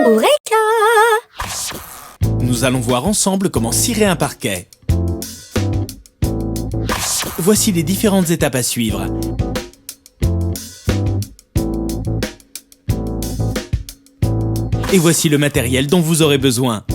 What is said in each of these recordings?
Eureka! Nous allons voir ensemble comment cirer un parquet. Voici les différentes étapes à suivre. Et voici le matériel dont vous aurez besoin.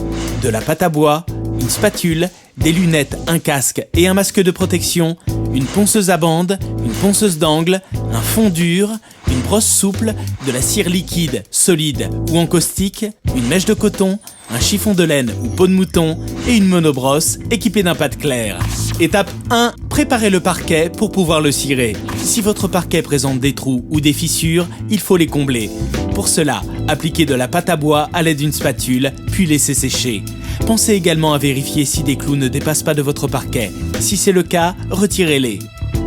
De la pâte à bois, une spatule, des lunettes, un casque et un masque de protection, une ponceuse à bande, une ponceuse d'angle, un fond dur, une brosse souple, de la cire liquide, solide ou en caustique, une mèche de coton, un chiffon de laine ou peau de mouton et une monobrosse équipée d'un pad clair. Étape 1. Préparez le parquet pour pouvoir le cirer. Si votre parquet présente des trous ou des fissures, il faut les combler. Pour cela, appliquez de la pâte à bois à l'aide d'une spatule, puis laissez sécher. Pensez également à vérifier si des clous ne dépassent pas de votre parquet. Si c'est le cas, retirez-les.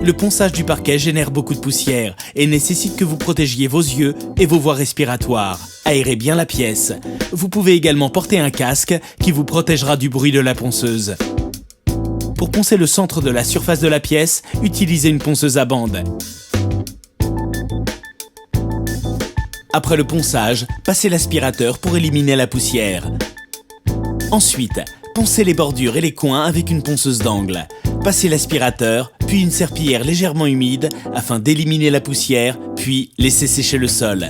Le ponçage du parquet génère beaucoup de poussière et nécessite que vous protégiez vos yeux et vos voies respiratoires. Aérez bien la pièce. Vous pouvez également porter un casque qui vous protégera du bruit de la ponceuse. Pour poncer le centre de la surface de la pièce, utilisez une ponceuse à bande. Après le ponçage, passez l'aspirateur pour éliminer la poussière. Ensuite, poncez les bordures et les coins avec une ponceuse d'angle. Passez l'aspirateur, puis une serpillière légèrement humide afin d'éliminer la poussière, puis laissez sécher le sol.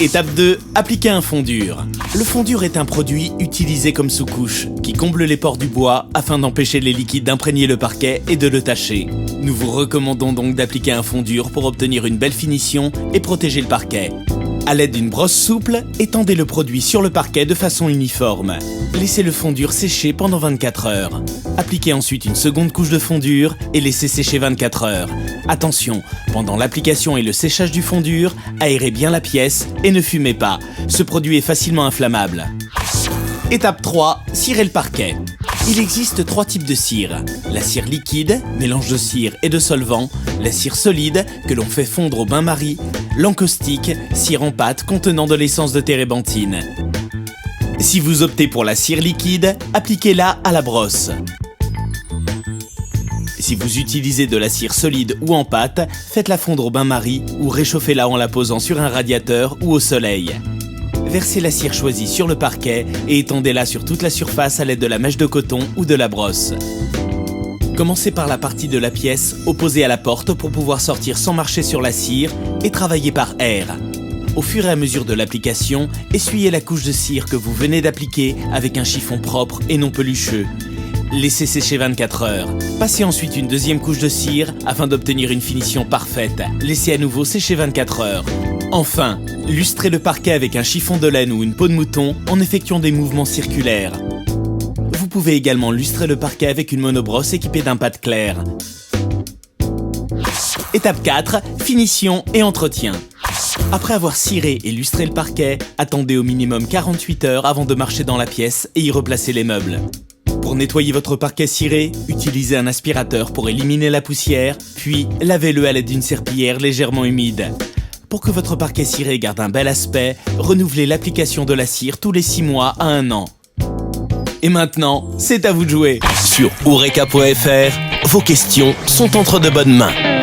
Étape 2. Appliquez un fond dur. Le fond dur est un produit utilisé comme sous-couche qui comble les pores du bois afin d'empêcher les liquides d'imprégner le parquet et de le tacher. Nous vous recommandons donc d'appliquer un fond dur pour obtenir une belle finition et protéger le parquet. À l'aide d'une brosse souple, étendez le produit sur le parquet de façon uniforme. Laissez le fond dur sécher pendant 24 heures. Appliquez ensuite une seconde couche de fond dur et laissez sécher 24 heures. Attention, pendant l'application et le séchage du fond dur, aérez bien la pièce et ne fumez pas. Ce produit est facilement inflammable. Étape 3. Cirez le parquet. Il existe 3 types de cire. La cire liquide, mélange de cire et de solvant. La cire solide, que l'on fait fondre au bain-marie. L'encaustique, cire en pâte contenant de l'essence de térébenthine. Si vous optez pour la cire liquide, appliquez-la à la brosse. Si vous utilisez de la cire solide ou en pâte, faites-la fondre au bain-marie ou réchauffez-la en la posant sur un radiateur ou au soleil. Versez la cire choisie sur le parquet et étendez-la sur toute la surface à l'aide de la mèche de coton ou de la brosse. Commencez par la partie de la pièce opposée à la porte pour pouvoir sortir sans marcher sur la cire et travailler par air. Au fur et à mesure de l'application, essuyez la couche de cire que vous venez d'appliquer avec un chiffon propre et non pelucheux. Laissez sécher 24 heures. Passez ensuite une deuxième couche de cire afin d'obtenir une finition parfaite. Laissez à nouveau sécher 24 heures. Enfin, lustrez le parquet avec un chiffon de laine ou une peau de mouton en effectuant des mouvements circulaires. Vous pouvez également lustrer le parquet avec une monobrosse équipée d'un pad clair. Étape 4. Finition et entretien. Après avoir ciré et lustré le parquet, attendez au minimum 48 heures avant de marcher dans la pièce et y replacer les meubles. Pour nettoyer votre parquet ciré, utilisez un aspirateur pour éliminer la poussière, puis lavez-le à l'aide d'une serpillière légèrement humide. Pour que votre parquet ciré garde un bel aspect, renouvelez l'application de la cire tous les 6 mois à 1 an. Et maintenant, c'est à vous de jouer. Sur Eureka.fr, vos questions sont entre de bonnes mains.